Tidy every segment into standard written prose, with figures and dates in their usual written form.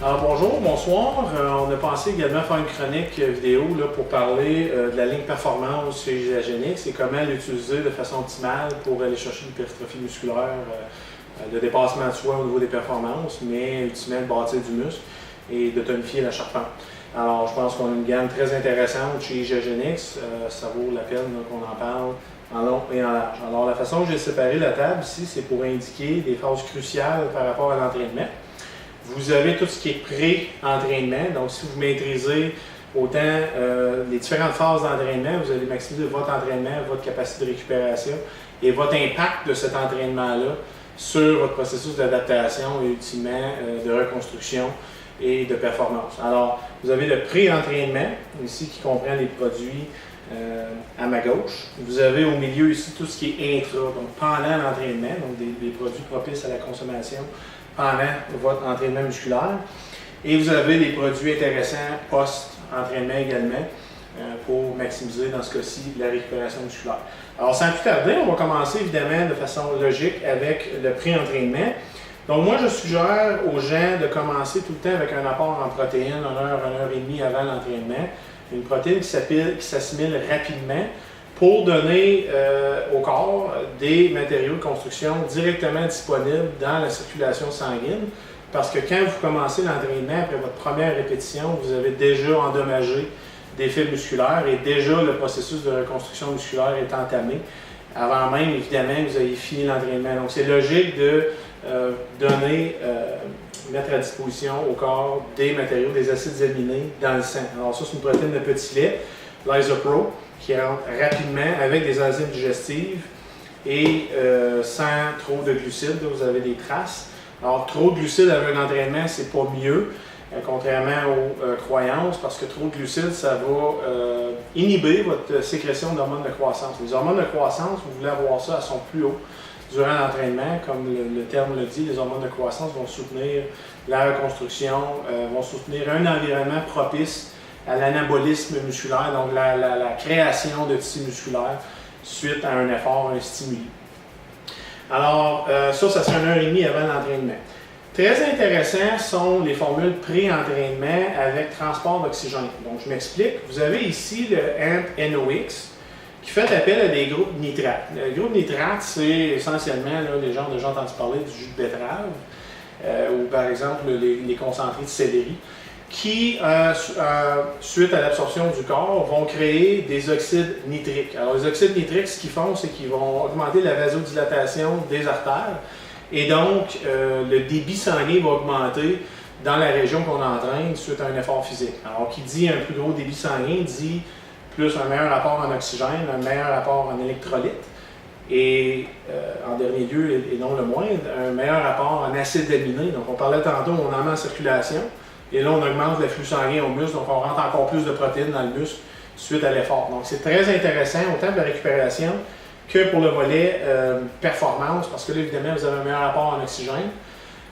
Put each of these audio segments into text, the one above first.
Alors bonjour, bonsoir. On a pensé également faire une chronique vidéo là, pour parler de la ligne performance chez Isagenix et comment l'utiliser de façon optimale pour aller chercher l'hypertrophie musculaire, le dépassement de soi au niveau des performances, mais ultimement de bâtir du muscle et de tonifier la charpente. Alors je pense qu'on a une gamme très intéressante chez Isagenix, ça vaut la peine qu'on en parle en long et en large. Alors la façon que j'ai séparé la table ici, c'est pour indiquer des phases cruciales par rapport à l'entraînement. Vous avez tout ce qui est pré-entraînement, donc si vous maîtrisez autant les différentes phases d'entraînement, vous allez maximiser votre entraînement, votre capacité de récupération et votre impact de cet entraînement-là sur votre processus d'adaptation et ultimement de reconstruction et de performance. Alors, vous avez le pré-entraînement, ici qui comprend les produits à ma gauche. Vous avez au milieu ici tout ce qui est intra, donc pendant l'entraînement, donc des produits propices à la consommation pendant votre entraînement musculaire. Et vous avez les produits intéressants post-entraînement également pour maximiser, dans ce cas-ci, la récupération musculaire. Alors, sans plus tarder, on va commencer évidemment de façon logique avec le pré-entraînement. Donc, moi, je suggère aux gens de commencer tout le temps avec un apport en protéines, 1 heure et demie avant l'entraînement. Une protéine qui s'assimile rapidement pour donner au corps des matériaux de construction directement disponibles dans la circulation sanguine. Parce que quand vous commencez l'entraînement, après votre première répétition, vous avez déjà endommagé des fibres musculaires et déjà le processus de reconstruction musculaire est entamé, avant même, évidemment, que vous ayez fini l'entraînement. Donc, c'est logique de mettre à disposition au corps des matériaux, des acides aminés dans le sang. Alors ça, c'est une protéine de petit lait, l'Isopro, qui rentre rapidement avec des enzymes digestives et sans trop de glucides. Là, vous avez des traces. Alors, trop de glucides avec un entraînement, c'est pas mieux, contrairement aux croyances, parce que trop de glucides, ça va inhiber votre sécrétion d'hormones de croissance. Les hormones de croissance, vous voulez avoir ça, elles sont plus hautes durant l'entraînement, comme le terme le dit. Les hormones de croissance vont soutenir la reconstruction, vont soutenir un environnement propice à l'anabolisme musculaire, donc la création de tissus musculaires suite à un effort, un stimuli. Alors, ça serait 1 heure et demie avant l'entraînement. Très intéressant sont les formules pré-entraînement avec transport d'oxygène. Donc, je m'explique. Vous avez ici le AMP-NOx qui fait appel à des groupes nitrates. Le groupe nitrate, c'est essentiellement, là, les gens ont déjà entendu parler du jus de betterave ou par exemple les concentrés de céleri qui, suite à l'absorption du corps, vont créer des oxydes nitriques. Alors, les oxydes nitriques, ce qu'ils font, c'est qu'ils vont augmenter la vasodilatation des artères et donc le débit sanguin va augmenter dans la région qu'on entraîne suite à un effort physique. Alors, qui dit un plus gros débit sanguin dit plus un meilleur apport en oxygène, un meilleur apport en électrolytes et, en dernier lieu, et non le moindre, un meilleur apport en acides aminés. Donc, on parlait tantôt, on en met en circulation. Et là, on augmente l'afflux sanguin au muscle, donc on rentre encore plus de protéines dans le muscle suite à l'effort. Donc, c'est très intéressant, autant pour la récupération que pour le volet performance, parce que là, évidemment, vous avez un meilleur apport en oxygène,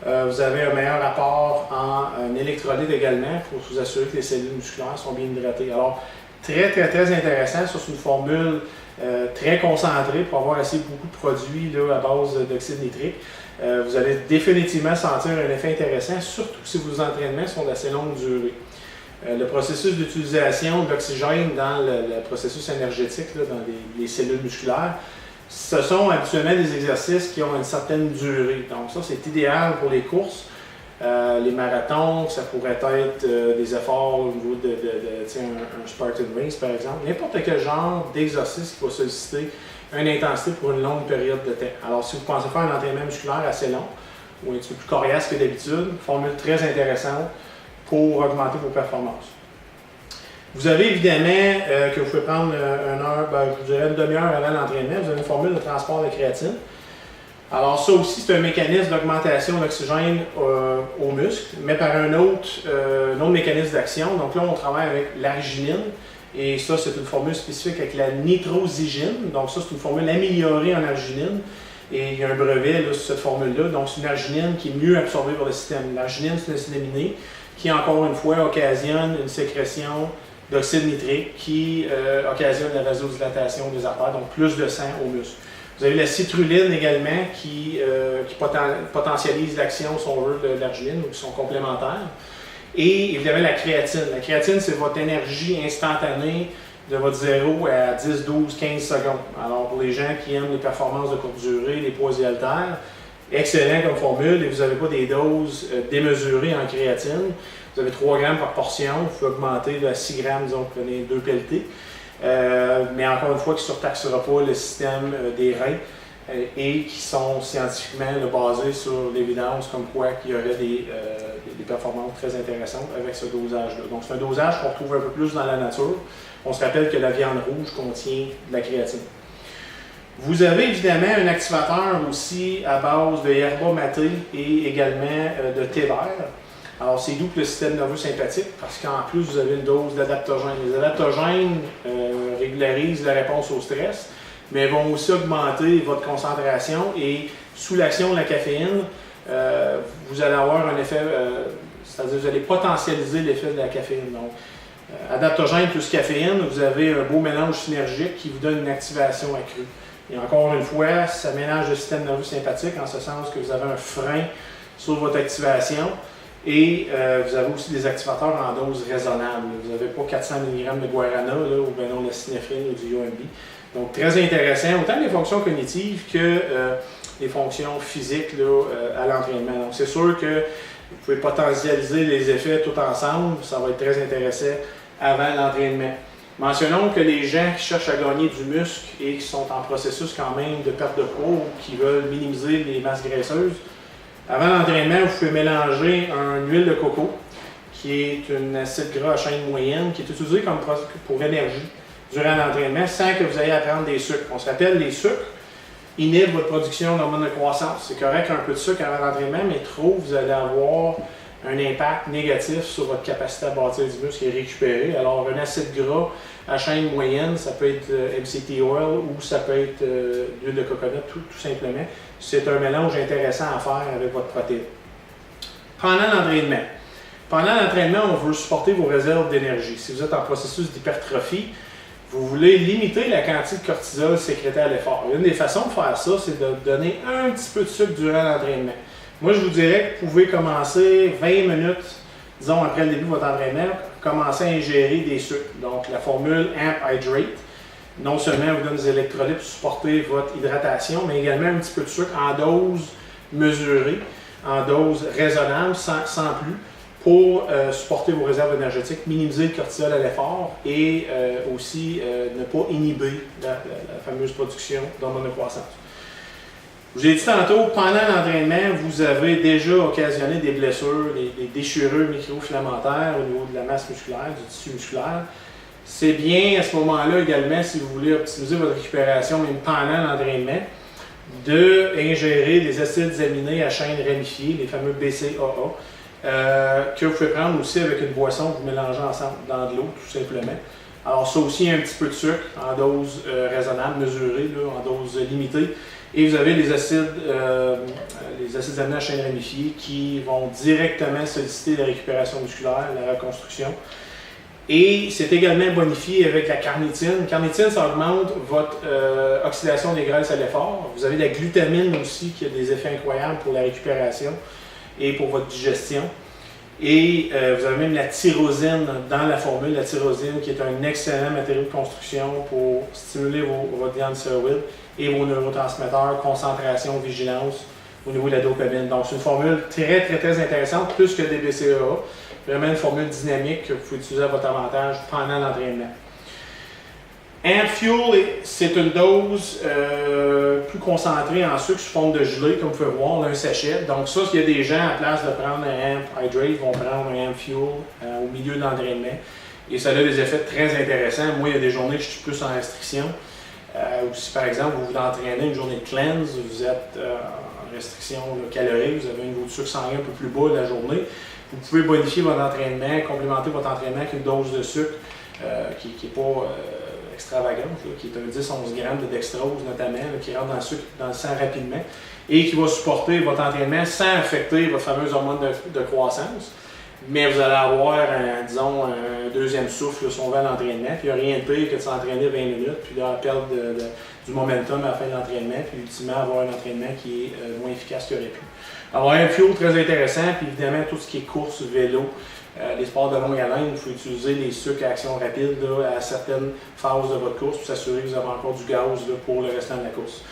vous avez un meilleur apport en électrolytes également, pour vous assurer que les cellules musculaires sont bien hydratées. Alors, très intéressant, ça c'est une formule très concentrée pour avoir assez beaucoup de produits là, à base d'oxyde nitrique. Vous allez définitivement sentir un effet intéressant, surtout si vos entraînements sont d'assez longue durée. Le processus d'utilisation de l'oxygène dans le processus énergétique, là, dans les cellules musculaires, ce sont habituellement des exercices qui ont une certaine durée. Donc ça, c'est idéal pour les courses. Les marathons, ça pourrait être des efforts au niveau un Spartan Race, par exemple. N'importe quel genre d'exercice qui va solliciter une intensité pour une longue période de temps. Alors, si vous pensez faire un entraînement musculaire assez long, ou un petit peu plus coriace que d'habitude, formule très intéressante pour augmenter vos performances. Vous avez évidemment que vous pouvez prendre je dirais une demi-heure avant l'entraînement, vous avez une formule de transport de créatine. Alors ça aussi, c'est un mécanisme d'augmentation d'oxygène au muscle, mais par un autre mécanisme d'action. Donc là, on travaille avec l'arginine, et ça, c'est une formule spécifique avec la nitrosigine. Donc ça, c'est une formule améliorée en arginine, et il y a un brevet là, sur cette formule-là. Donc c'est une arginine qui est mieux absorbée par le système. L'arginine, c'est un acide aminé qui, encore une fois, occasionne une sécrétion d'oxyde nitrique qui occasionne la vasodilatation des artères, donc plus de sang au muscle. Vous avez la citrulline également qui potentialise l'action, si on veut, de l'arginine ou qui sont complémentaires. Et évidemment, la créatine. La créatine, c'est votre énergie instantanée de votre 0 à 10, 12, 15 secondes. Alors, pour les gens qui aiment les performances de courte durée, les poids et haltères, excellent comme formule, et vous n'avez pas des doses démesurées en créatine. Vous avez 3 grammes par portion, vous pouvez augmenter à 6 grammes, disons, vous prenez 2 pelletés. Mais encore une fois, qui ne surtaxera pas le système des reins et qui sont scientifiquement basés sur l'évidence comme quoi qu'il y aurait des performances très intéressantes avec ce dosage-là. Donc, c'est un dosage qu'on retrouve un peu plus dans la nature. On se rappelle que la viande rouge contient de la créatine. Vous avez évidemment un activateur aussi à base de yerba maté et également de thé vert. Alors, c'est doux pour le système nerveux sympathique parce qu'en plus, vous avez une dose d'adaptogènes. Les adaptogènes régularisent la réponse au stress, mais vont aussi augmenter votre concentration et sous l'action de la caféine, vous allez avoir un effet, c'est-à-dire vous allez potentialiser l'effet de la caféine. Donc, adaptogène plus caféine, vous avez un beau mélange synergique qui vous donne une activation accrue. Et encore une fois, ça mélange le système nerveux sympathique en ce sens que vous avez un frein sur votre activation. Et vous avez aussi des activateurs en dose raisonnable. Vous n'avez pas 400 mg de guarana là, ou bien non de synéphrine ou du UMB. Donc très intéressant, autant les fonctions cognitives que les fonctions physiques là, à l'entraînement. Donc c'est sûr que vous pouvez potentialiser les effets tout ensemble, ça va être très intéressant avant l'entraînement. Mentionnons que les gens qui cherchent à gagner du muscle et qui sont en processus quand même de perte de poids ou qui veulent minimiser les masses graisseuses, avant l'entraînement, vous pouvez mélanger une huile de coco, qui est un acide gras à chaîne moyenne, qui est utilisé comme pour énergie durant l'entraînement, sans que vous ayez à prendre des sucres. On se rappelle, les sucres inhibent votre production d'hormones de croissance. C'est correct un peu de sucre avant l'entraînement, mais trop, vous allez avoir un impact négatif sur votre capacité à bâtir du muscle et récupérer. Alors, un acide gras à chaîne moyenne, ça peut être MCT oil ou ça peut être l'huile de coconut, tout simplement. C'est un mélange intéressant à faire avec votre protéine. Pendant l'entraînement. Pendant l'entraînement, on veut supporter vos réserves d'énergie. Si vous êtes en processus d'hypertrophie, vous voulez limiter la quantité de cortisol sécrétée à l'effort. Une des façons de faire ça, c'est de donner un petit peu de sucre durant l'entraînement. Moi, je vous dirais que vous pouvez commencer 20 minutes, disons après le début de votre entraînement, commencer à ingérer des sucres. Donc, la formule AMP Hydrate, non seulement vous donne des électrolytes pour supporter votre hydratation, mais également un petit peu de sucre en dose mesurée, en dose raisonnable, sans plus, pour supporter vos réserves énergétiques, minimiser le cortisol à l'effort et aussi ne pas inhiber la fameuse production d'hormones de croissance. Je vous ai dit tantôt, pendant l'entraînement, vous avez déjà occasionné des blessures, des déchirures micro-filamentaires au niveau de la masse musculaire, du tissu musculaire. C'est bien à ce moment-là également, si vous voulez optimiser votre récupération, même pendant l'entraînement, d'ingérer des acides aminés à chaîne ramifiée, les fameux BCAA, que vous pouvez prendre aussi avec une boisson que vous mélangez ensemble dans de l'eau, tout simplement. Alors ça aussi, un petit peu de sucre en dose raisonnable, mesurée, là, en dose limitée. Et vous avez les acides aminés à chaîne ramifiée qui vont directement solliciter la récupération musculaire, la reconstruction. Et c'est également bonifié avec la carnitine. La carnitine, ça augmente votre oxydation des graisses à l'effort. Vous avez la glutamine aussi qui a des effets incroyables pour la récupération et pour votre digestion. Et vous avez même la tyrosine dans la formule, la tyrosine qui est un excellent matériau de construction pour stimuler votre gland thyroïde et vos neurotransmetteurs, concentration, vigilance au niveau de la dopamine. Donc c'est une formule très intéressante, plus que des BCAA. Vraiment une formule dynamique que vous pouvez utiliser à votre avantage pendant l'entraînement. Amp Fuel, c'est une dose plus concentrée en sucre sous forme de gelée, comme vous pouvez voir, un sachet. Donc ça, s'il y a des gens, à place de prendre un Amp Hydrate, vont prendre un Amp Fuel au milieu de l'entraînement. Et ça a des effets très intéressants. Moi, il y a des journées que je suis plus en restriction. Ou si par exemple, vous voulez entraîner une journée de cleanse, vous êtes en restriction calorique, vous avez un niveau de sucre sanguin un peu plus bas la journée, vous pouvez bonifier votre entraînement, complémenter votre entraînement avec une dose de sucre qui n'est pas extravagante, là, qui est un 10-11 grammes de dextrose notamment, là, qui rentre dans le sang rapidement et qui va supporter votre entraînement sans affecter votre fameuse hormone de croissance. mais vous allez avoir, disons, un deuxième souffle si on va à l'entraînement. Puis il n'y a rien de pire que de s'entraîner 20 minutes, puis là, perdre du momentum à la fin de l'entraînement, puis ultimement avoir un entraînement qui est moins efficace qu'il aurait pu. Alors, un fuel très intéressant, puis évidemment, tout ce qui est course, vélo, les sports de longue haleine, il faut utiliser les sucres à action rapide là, à certaines phases de votre course pour s'assurer que vous avez encore du gaz là, pour le restant de la course.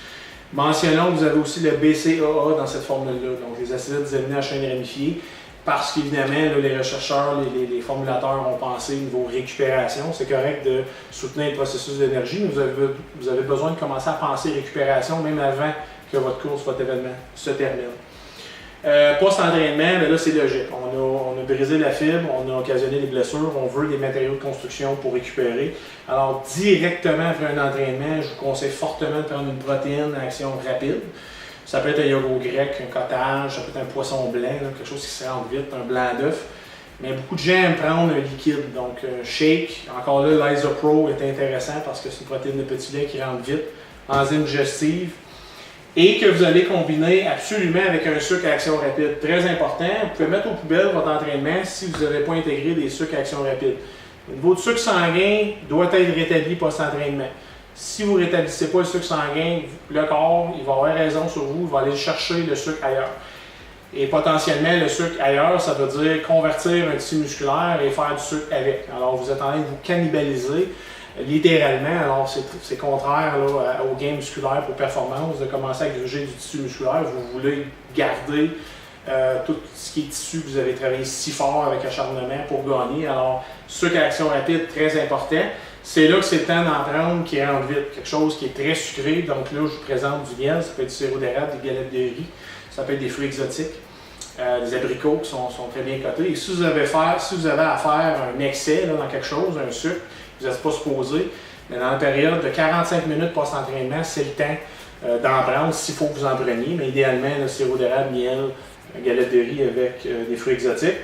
Mentionnons que vous avez aussi le BCAA dans cette formule-là, donc les acides désaminés à chaîne ramifiée, parce qu'évidemment, les rechercheurs, les formulateurs ont pensé au niveau récupération. C'est correct de soutenir le processus d'énergie, mais vous avez besoin de commencer à penser récupération même avant que votre course, votre événement se termine. Post-entraînement, là c'est logique. On a brisé la fibre, on a occasionné des blessures, on veut des matériaux de construction pour récupérer. Alors directement après un entraînement, je vous conseille fortement de prendre une protéine à action rapide. Ça peut être un yogourt grec, un cottage, ça peut être un poisson blanc, là, quelque chose qui se rende vite, un blanc d'œuf. Mais beaucoup de gens aiment prendre un liquide, donc un shake. Encore là, l'IsoPro est intéressant parce que c'est une protéine de petit lait qui rentre vite, enzyme digestive, et que vous allez combiner absolument avec un sucre à action rapide. Très important, vous pouvez mettre aux poubelles votre entraînement si vous n'avez pas intégré des sucres à action rapide. Le niveau de sucre sanguin doit être rétabli post-entraînement. Si vous ne rétablissez pas le sucre sanguin, le corps il va avoir raison sur vous, il va aller chercher le sucre ailleurs. Et potentiellement, le sucre ailleurs, ça veut dire convertir un tissu musculaire et faire du sucre avec. Alors, vous êtes en train de vous cannibaliser. Littéralement, alors c'est contraire là, au gain musculaire pour performance de commencer à gruger du tissu musculaire. Vous voulez garder tout ce qui est tissu que vous avez travaillé si fort avec acharnement pour gagner. Alors, sucre à action rapide, très important. C'est là que c'est le temps d'en prendre qui rentre vite. Quelque chose qui est très sucré. Donc là, je vous présente du miel, ça peut être du sirop d'érable, des galettes de riz, ça peut être des fruits exotiques, des abricots qui sont très bien cotés. Et si vous avez à faire un excès là, dans quelque chose, un sucre, vous n'êtes pas supposé, mais dans la période de 45 minutes post-entraînement, c'est le temps d'en prendre s'il faut que vous en preniez. Mais idéalement, le sirop d'érable, miel, galette de riz avec des fruits exotiques.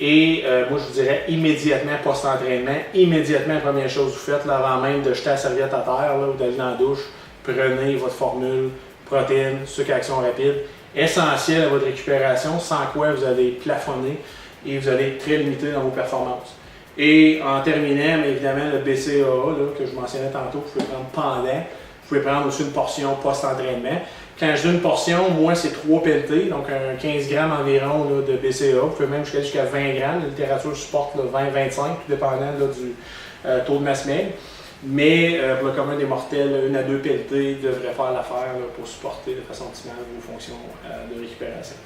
Et moi, je vous dirais immédiatement post-entraînement, immédiatement, la première chose que vous faites, là, avant même de jeter la serviette à terre là, ou d'aller dans la douche, prenez votre formule, protéines, sucre à action rapide, essentiel à votre récupération, sans quoi vous allez plafonner et vous allez être très limité dans vos performances. Et en terminant, mais évidemment, le BCAA là, que je mentionnais tantôt, vous pouvez prendre pendant, vous pouvez prendre aussi une portion post-entraînement. Quand je dis une portion, moi c'est 3 pelletés, donc 15 grammes environ là, de BCAA. Vous pouvez même jusqu'à 20 grammes. La littérature supporte 20-25, tout dépendant là, du taux de masse maigre. Mais pour le commun des mortels, 1 à 2 pelletés devraient faire l'affaire pour supporter de façon optimale vos fonctions de récupération.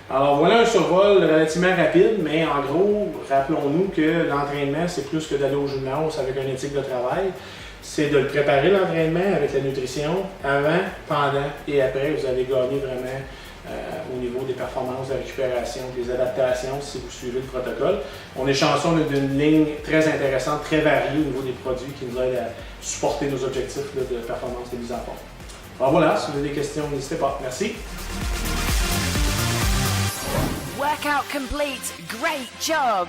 Alors voilà un survol relativement rapide, mais en gros, rappelons-nous que l'entraînement, c'est plus que d'aller au gymnase avec une éthique de travail. C'est de le préparer l'entraînement avec la nutrition, avant, pendant et après. Vous allez gagner vraiment au niveau des performances de récupération, des adaptations si vous suivez le protocole. On est chanceux d'une ligne très intéressante, très variée au niveau des produits qui nous aident à supporter nos objectifs là, de performance et mise en forme. Alors voilà, si vous avez des questions, n'hésitez pas. Merci. Workout complete. Great job.